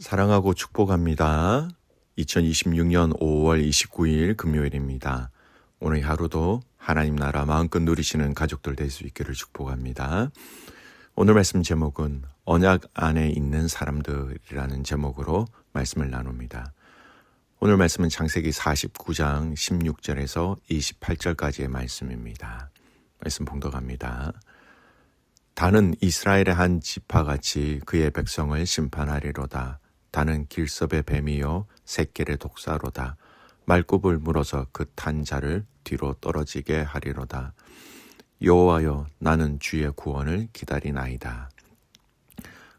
사랑하고 축복합니다. 2026년 5월 29일 금요일입니다. 오늘 하루도 하나님 나라 마음껏 누리시는 가족들 될 수 있기를 축복합니다. 오늘 말씀 제목은 언약 안에 있는 사람들이라는 제목으로 말씀을 나눕니다. 오늘 말씀은 창세기 49장 16절에서 28절까지의 말씀입니다. 말씀 봉독합니다. 다는 이스라엘의 한 지파같이 그의 백성을 심판하리로다. 다는 길섭의 뱀이요 새끼의 독사로다. 말굽을 물어서 그 탄 자를 뒤로 떨어지게 하리로다. 여호와여, 나는 주의 구원을 기다리나이다.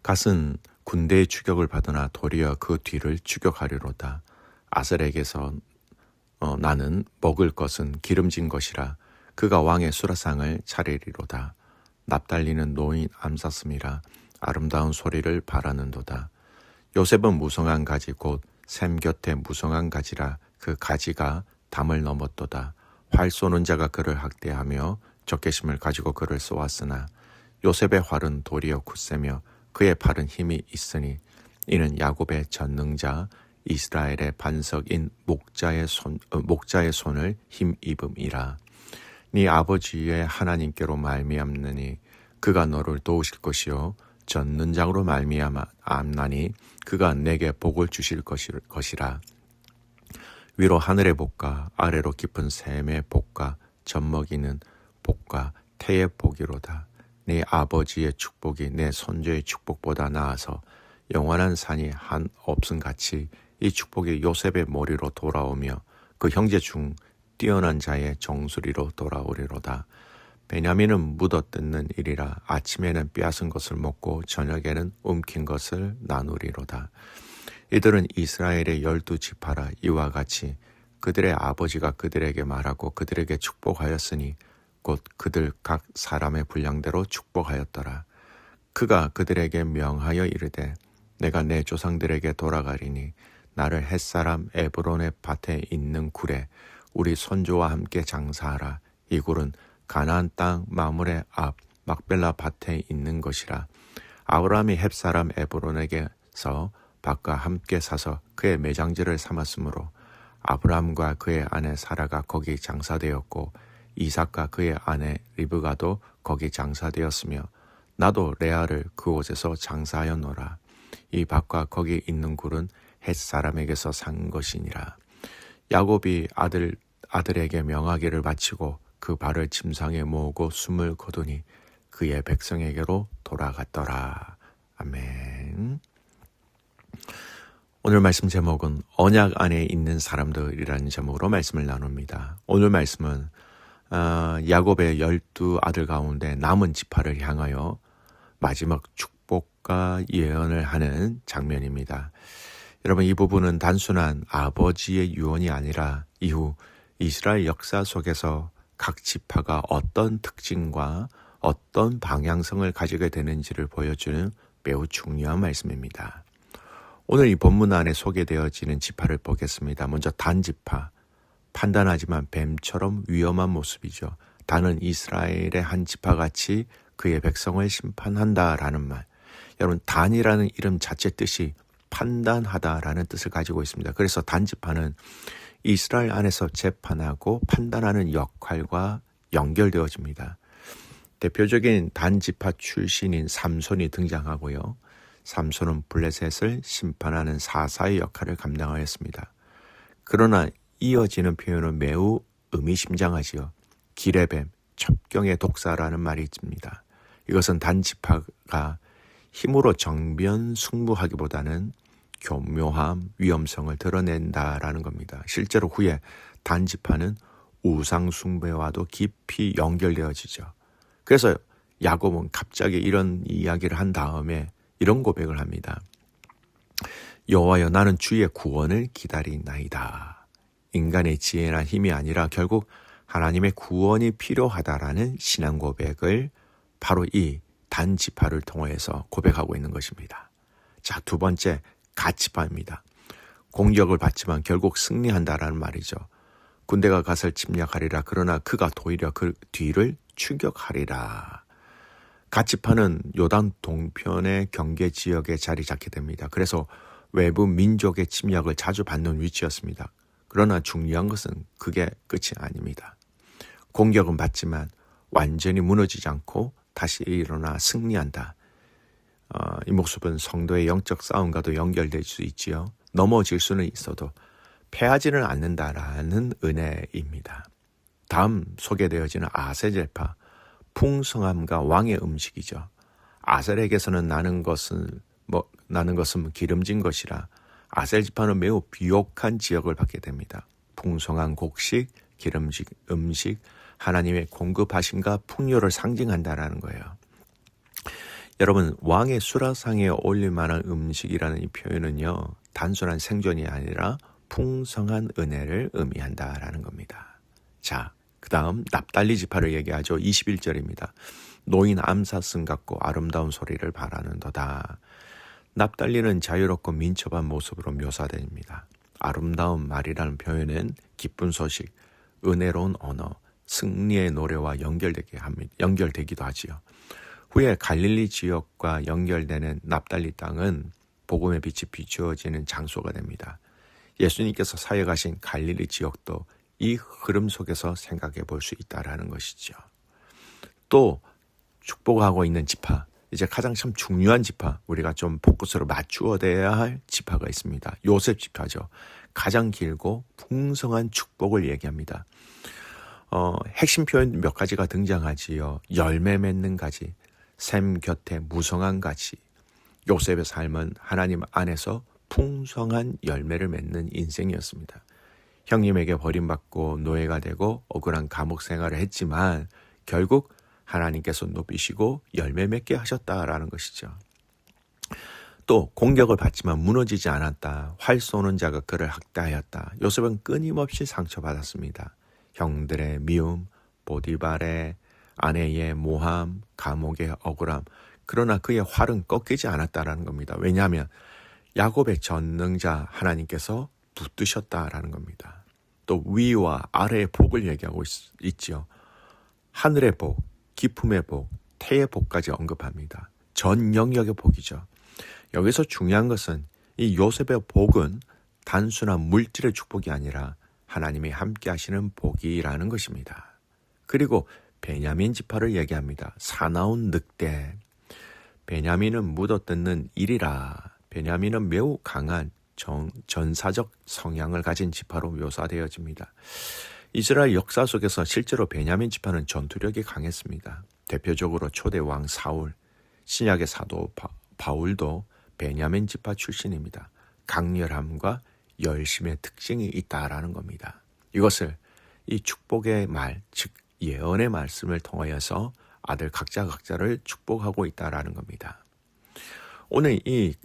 갓은 군대의 추격을 받으나 도리어 그 뒤를 추격하리로다. 아셀에게서 나는 먹을 것은 기름진 것이라. 그가 왕의 수라상을 차리리로다. 납달리는 노인 암사슴이라. 아름다운 소리를 바라는도다. 요셉은 무성한 가지 곧 샘 곁에 무성한 가지라. 그 가지가 담을 넘었도다. 활 쏘는 자가 그를 학대하며 적개심을 가지고 그를 쏘았으나 요셉의 활은 도리어 굳세며 그의 팔은 힘이 있으니 이는 야곱의 전능자 이스라엘의 반석인 목자의 손을 힘입음이라. 네 아버지의 하나님께로 말미암느니 그가 너를 도우실 것이요 전능장으로 말미암나니 그가 내게 복을 주실 것이라. 위로 하늘의 복과 아래로 깊은 샘의 복과 젖먹이는 복과 태의 복이로다. 네 아버지의 축복이 내 손주의 축복보다 나아서 영원한 산이 한 없음같이 이 축복이 요셉의 머리로 돌아오며 그 형제 중 뛰어난 자의 정수리로 돌아오리로다. 베냐민은 묻어뜯는 일이라. 아침에는 빼앗은 것을 먹고 저녁에는 움킨 것을 나누리로다. 이들은 이스라엘의 12지파라. 이와 같이 그들의 아버지가 그들에게 말하고 그들에게 축복하였으니 곧 그들 각 사람의 분량대로 축복하였더라. 그가 그들에게 명하여 이르되 내가 내 조상들에게 돌아가리니 나를 햇사람 에브론의 밭에 있는 굴에 우리 손주와 함께 장사하라. 이 굴은 가나안 땅 마물의 앞 막벨라 밭에 있는 것이라. 아브라함이 햇사람 에브론에게서 밭과 함께 사서 그의 매장지를 삼았으므로 아브라함과 그의 아내 사라가 거기 장사되었고 이삭과 그의 아내 리브가도 거기 장사되었으며 나도 레아를 그곳에서 장사하였노라. 이 밭과 거기 있는 굴은 햇사람에게서 산 것이니라. 야곱이 아들에게 명하기를 바치고 그 발을 침상에 모으고 숨을 거두니 그의 백성에게로 돌아갔더라. 아멘. 오늘 말씀 제목은 언약 안에 있는 사람들이라는 제목으로 말씀을 나눕니다. 오늘 말씀은 야곱의 12아들 가운데 남은 지파를 향하여 마지막 축복과 예언을 하는 장면입니다. 여러분, 이 부분은 단순한 아버지의 유언이 아니라 이후 이스라엘 역사 속에서 각 지파가 어떤 특징과 어떤 방향성을 가지게 되는지를 보여주는 매우 중요한 말씀입니다. 오늘 이 본문 안에 소개되어지는 지파를 보겠습니다. 먼저 단 지파, 판단하지만 뱀처럼 위험한 모습이죠. 단은 이스라엘의 한 지파같이 그의 백성을 심판한다라는 말. 여러분, 단이라는 이름 자체 뜻이 판단하다라는 뜻을 가지고 있습니다. 그래서 단 지파는 이스라엘 안에서 재판하고 판단하는 역할과 연결되어집니다. 대표적인 단 지파 출신인 삼손이 등장하고요. 삼손은 블레셋을 심판하는 사사의 역할을 감당하였습니다. 그러나 이어지는 표현은 매우 의미심장하지요. 길의 뱀, 첩경의 독사라는 말이 있습니다. 이것은 단 지파가 힘으로 정변 승부하기보다는 교묘함, 위험성을 드러낸다라는 겁니다. 실제로 후에 단 지파는 우상 숭배와도 깊이 연결되어지죠. 그래서 야곱은 갑자기 이런 이야기를 한 다음에 이런 고백을 합니다. 여호와여, 나는 주의 구원을 기다리나이다. 인간의 지혜나 힘이 아니라 결국 하나님의 구원이 필요하다라는 신앙 고백을 바로 이 단 지파를 통해서 고백하고 있는 것입니다. 자, 두 번째 갓지파입니다. 공격을 받지만 결국 승리한다라는 말이죠. 군대가 갓을 침략하리라. 그러나 그가 도리어 그 뒤를 추격하리라. 갓지파는 요단 동편의 경계 지역에 자리 잡게 됩니다. 그래서 외부 민족의 침략을 자주 받는 위치였습니다. 그러나 중요한 것은 그게 끝이 아닙니다. 공격은 받지만 완전히 무너지지 않고 다시 일어나 승리한다. 이 모습은 성도의 영적 싸움과도 연결될 수 있지요. 넘어질 수는 있어도 패하지는 않는다라는 은혜입니다. 다음 소개되어지는 아셀제파, 풍성함과 왕의 음식이죠. 아셀에게서는 나는 것은 기름진 것이라 아셀지파는 매우 비옥한 지역을 받게 됩니다. 풍성한 곡식, 기름진 음식, 하나님의 공급하심과 풍요를 상징한다라는 거예요. 여러분, 왕의 수라상에 올릴 만한 음식이라는 이 표현은요, 단순한 생존이 아니라 풍성한 은혜를 의미한다라는 겁니다. 자, 그 다음 납달리 지파를 얘기하죠. 21절입니다. 노인 암사슴 같고 아름다운 소리를 바라는도다. 납달리는 자유롭고 민첩한 모습으로 묘사됩니다. 아름다운 말이라는 표현은 기쁜 소식, 은혜로운 언어, 승리의 노래와 연결되기도 하지요. 후에 갈릴리 지역과 연결되는 납달리 땅은 복음의 빛이 비추어지는 장소가 됩니다. 예수님께서 사역하신 갈릴리 지역도 이 흐름 속에서 생각해 볼 수 있다라는 것이죠. 또 축복하고 있는 지파, 이제 가장 참 중요한 지파, 우리가 좀 포커스를 맞추어야 할 지파가 있습니다. 요셉 지파죠. 가장 길고 풍성한 축복을 얘기합니다. 핵심 표현 몇 가지가 등장하지요. 열매 맺는 가지, 샘 곁에 무성한 가지. 요셉의 삶은 하나님 안에서 풍성한 열매를 맺는 인생이었습니다. 형님에게 버림받고 노예가 되고 억울한 감옥 생활을 했지만 결국 하나님께서 높이시고 열매 맺게 하셨다라는 것이죠. 또 공격을 받지만 무너지지 않았다. 활 쏘는 자가 그를 학대하였다. 요셉은 끊임없이 상처받았습니다. 형들의 미움, 보디발의 아내의 모함, 감옥의 억울함. 그러나 그의 활은 꺾이지 않았다라는 겁니다. 왜냐하면 야곱의 전능자 하나님께서 붙드셨다라는 겁니다. 또 위와 아래의 복을 얘기하고 있죠. 하늘의 복, 기품의 복, 태의 복까지 언급합니다. 전 영역의 복이죠. 여기서 중요한 것은 이 요셉의 복은 단순한 물질의 축복이 아니라 하나님이 함께 하시는 복이라는 것입니다. 그리고 베냐민 지파를 얘기합니다. 사나운 늑대. 베냐민은 묻어뜯는 일이라. 베냐민은 매우 강한 전사적 성향을 가진 지파로 묘사되어집니다. 이스라엘 역사 속에서 실제로 베냐민 지파는 전투력이 강했습니다. 대표적으로 초대 왕 사울, 신약의 사도 바울도 베냐민 지파 출신입니다. 강렬함과 열심의 특징이 있다라는 겁니다. 이것을 이 축복의 말, 즉 예언의 말씀을 통하여서 아들 각자를 축복하고 있다라는 겁니다. 오늘 이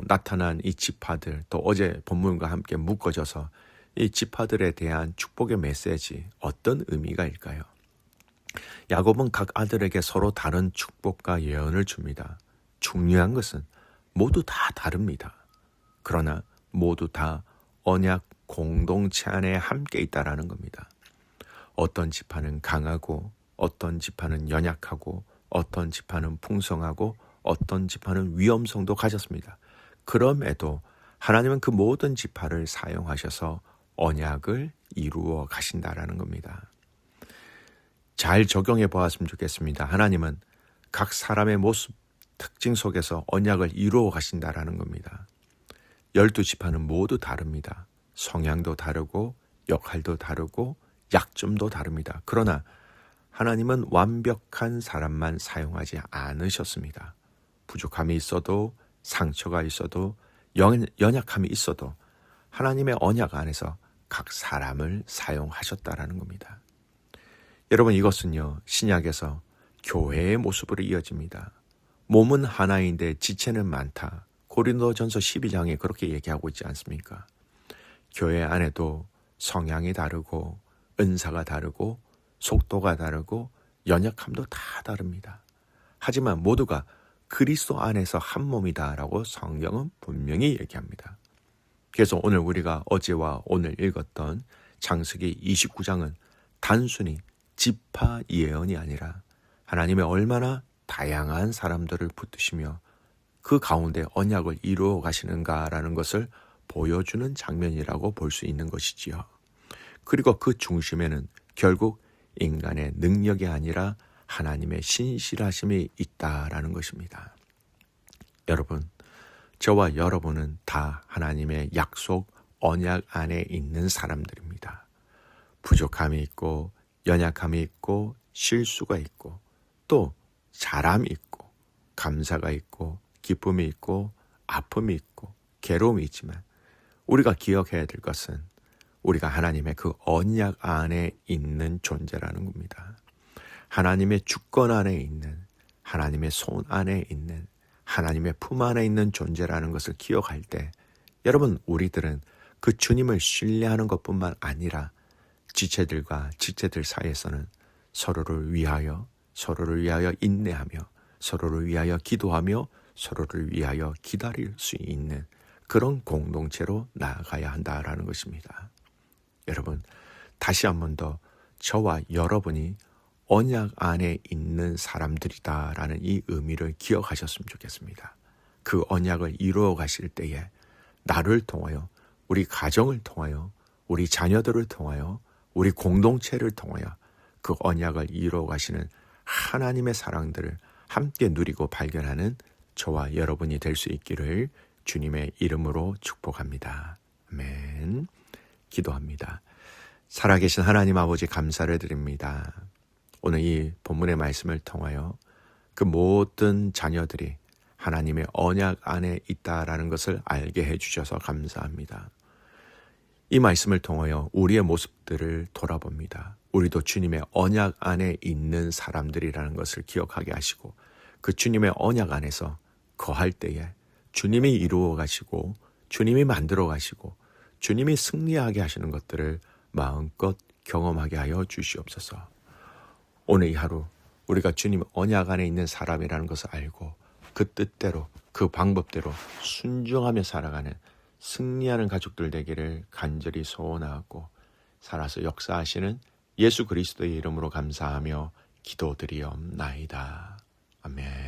나타난 이 지파들, 또 어제 본문과 함께 묶어져서 이 지파들에 대한 축복의 메시지, 어떤 의미가 일까요? 야곱은 각 아들에게 서로 다른 축복과 예언을 줍니다. 중요한 것은 모두 다 다릅니다. 그러나 모두 다 언약 공동체 안에 함께 있다라는 겁니다. 어떤 지파는 강하고, 어떤 지파는 연약하고, 어떤 지파는 풍성하고, 어떤 지파는 위험성도 가졌습니다. 그럼에도 하나님은 그 모든 지파를 사용하셔서 언약을 이루어 가신다라는 겁니다. 잘 적용해 보았으면 좋겠습니다. 하나님은 각 사람의 모습, 특징 속에서 언약을 이루어 가신다라는 겁니다. 12지파는 모두 다릅니다. 성향도 다르고 역할도 다르고 약점도 다릅니다. 그러나 하나님은 완벽한 사람만 사용하지 않으셨습니다. 부족함이 있어도, 상처가 있어도, 연약함이 있어도 하나님의 언약 안에서 각 사람을 사용하셨다라는 겁니다. 여러분, 이것은요, 신약에서 교회의 모습으로 이어집니다. 몸은 하나인데 지체는 많다. 고린도전서 12장에 그렇게 얘기하고 있지 않습니까? 교회 안에도 성향이 다르고 은사가 다르고 속도가 다르고 연약함도 다 다릅니다. 하지만 모두가 그리스도 안에서 한 몸이다라고 성경은 분명히 얘기합니다. 그래서 오늘 우리가 어제와 오늘 읽었던 창세기 29장은 단순히 지파 예언이 아니라 하나님의 얼마나 다양한 사람들을 붙드시며 그 가운데 언약을 이루어 가시는가라는 것을 보여주는 장면이라고 볼 수 있는 것이지요. 그리고 그 중심에는 결국 인간의 능력이 아니라 하나님의 신실하심이 있다라는 것입니다. 여러분, 저와 여러분은 다 하나님의 약속, 언약 안에 있는 사람들입니다. 부족함이 있고 연약함이 있고 실수가 있고 또 잘함이 있고 감사가 있고 기쁨이 있고 아픔이 있고 괴로움이 있지만 우리가 기억해야 될 것은 우리가 하나님의 그 언약 안에 있는 존재라는 겁니다. 하나님의 주권 안에 있는, 하나님의 손 안에 있는, 하나님의 품 안에 있는 존재라는 것을 기억할 때 여러분, 우리들은 그 주님을 신뢰하는 것뿐만 아니라 지체들과 지체들 사이에서는 서로를 위하여 인내하며 서로를 위하여 기도하며 서로를 위하여 기다릴 수 있는 그런 공동체로 나아가야 한다라는 것입니다. 여러분, 다시 한 번 더 저와 여러분이 언약 안에 있는 사람들이다라는 이 의미를 기억하셨으면 좋겠습니다. 그 언약을 이루어 가실 때에 나를 통하여, 우리 가정을 통하여, 우리 자녀들을 통하여, 우리 공동체를 통하여 그 언약을 이루어 가시는 하나님의 사랑들을 함께 누리고 발견하는 저와 여러분이 될 수 있기를 주님의 이름으로 축복합니다. 아멘. 기도합니다. 살아계신 하나님 아버지, 감사를 드립니다. 오늘 이 본문의 말씀을 통하여 그 모든 자녀들이 하나님의 언약 안에 있다라는 것을 알게 해주셔서 감사합니다. 이 말씀을 통하여 우리의 모습들을 돌아봅니다. 우리도 주님의 언약 안에 있는 사람들이라는 것을 기억하게 하시고 그 주님의 언약 안에서 거할 때에 주님이 이루어 가시고 주님이 만들어 가시고 주님이 승리하게 하시는 것들을 마음껏 경험하게 하여 주시옵소서. 오늘 이 하루 우리가 주님 언약 안에 있는 사람이라는 것을 알고 그 뜻대로 그 방법대로 순종하며 살아가는 승리하는 가족들 되기를 간절히 소원하고 살아서 역사하시는 예수 그리스도의 이름으로 감사하며 기도드리옵나이다. 아멘.